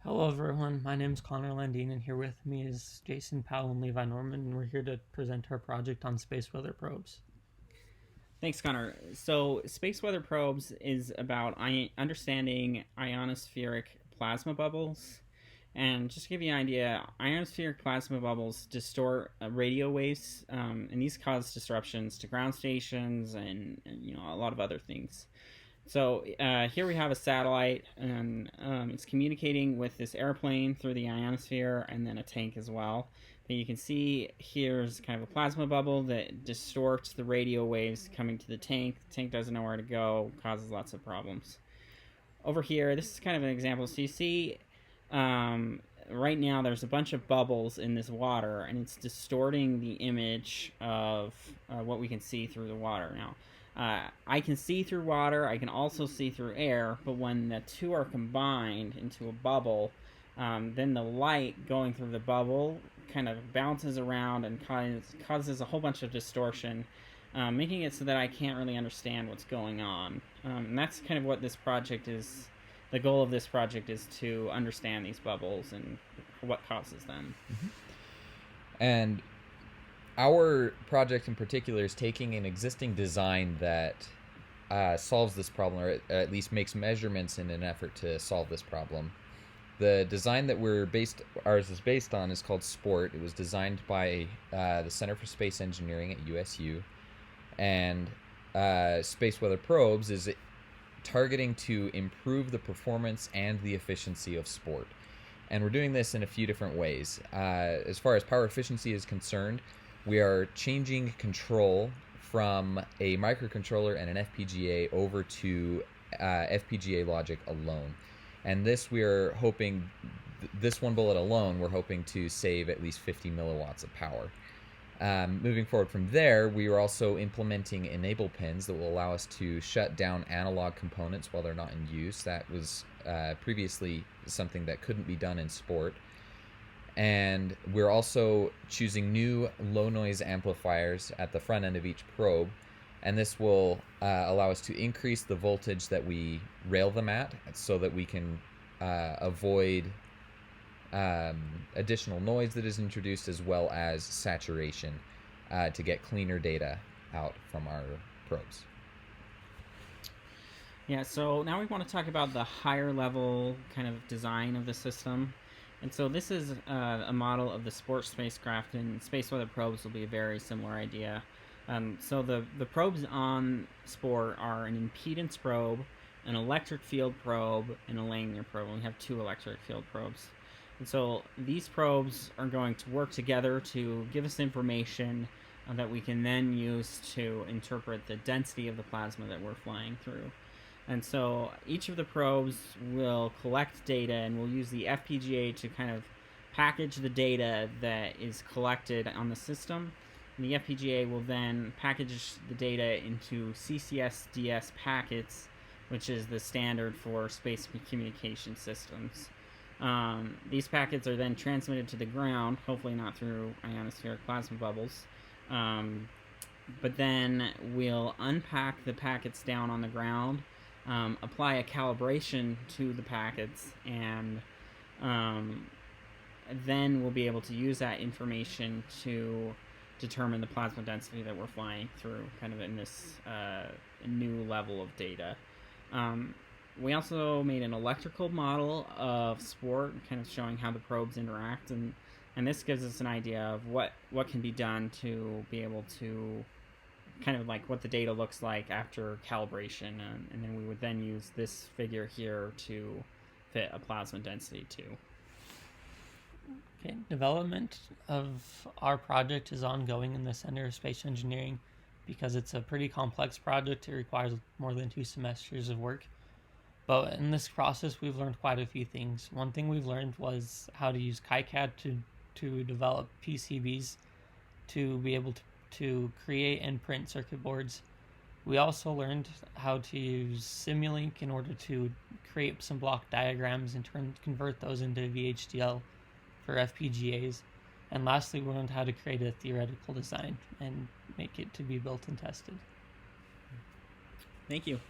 Hello everyone, my name is Connor Landine and here with me is Jason Powell and Levi Norman, and we're here to present our project on space weather probes. Thanks, Connor. So, space weather probes is about understanding ionospheric plasma bubbles. And just to give you an idea, ionospheric plasma bubbles distort radio waves, and these cause disruptions to ground stations and a lot of other things. So here we have a satellite, and it's communicating with this airplane through the ionosphere, and then a tank as well. But you can see here's kind of a plasma bubble that distorts the radio waves coming to the tank. The tank doesn't know where to go, causes lots of problems. Over here, this is kind of an example. So you see right now there's a bunch of bubbles in this water, and it's distorting the image of what we can see through the water. Now, I can see through water, I can also see through air, but when the two are combined into a bubble, then the light going through the bubble kind of bounces around and causes a whole bunch of distortion, making it so that I can't really understand what's going on. And that's kind of what this project is. The goal of this project is to understand these bubbles and what causes them. Mm-hmm. And our project in particular is taking an existing design that solves this problem, or at least makes measurements in an effort to solve this problem. The design that ours is based on is called SPORT. It was designed by the Center for Space Engineering at USU, and Space Weather Probes is targeting to improve the performance and the efficiency of SPORT. And we're doing this in a few different ways. As far as power efficiency is concerned, we are changing control from a microcontroller and an FPGA over to FPGA logic alone. And this we're hoping, this one bullet alone, we're hoping to save at least 50 milliwatts of power. Moving forward from there, we are also implementing enable pins that will allow us to shut down analog components while they're not in use. That was previously something that couldn't be done in SPORT. And we're also choosing new low noise amplifiers at the front end of each probe, and this will allow us to increase the voltage that we rail them at so that we can avoid additional noise that is introduced, as well as saturation, to get cleaner data out from our probes. Yeah, so now we want to talk about the higher level kind of design of the system. And so this is a model of the SPORT spacecraft, and space weather probes will be a very similar idea. So the probes on SPORT are an impedance probe, an electric field probe, and a linear probe. And we have two electric field probes. And so these probes are going to work together to give us information that we can then use to interpret the density of the plasma that we're flying through. And so each of the probes will collect data, and we'll use the FPGA to kind of package the data that is collected on the system. And the FPGA will then package the data into CCS-DS packets, which is the standard for space communication systems. These packets are then transmitted to the ground, hopefully not through ionospheric plasma bubbles. But then we'll unpack the packets down on the ground, apply a calibration to the packets, and then we'll be able to use that information to determine the plasma density that we're flying through, kind of in this new level of data. We also made an electrical model of SPORT, kind of showing how the probes interact, and this gives us an idea of what can be done to be able to kind of like what the data looks like after calibration, and then we would then use this figure here to fit a plasma density too. Okay, development of our project is ongoing in the Center of Space Engineering because it's a pretty complex project. It requires more than 2 semesters of work. But in this process, we've learned quite a few things. One thing we've learned was how to use KiCad to develop PCBs to be able to create and print circuit boards. We also learned how to use Simulink in order to create some block diagrams and convert those into VHDL for FPGAs. And lastly, we learned how to create a theoretical design and make it to be built and tested. Thank you.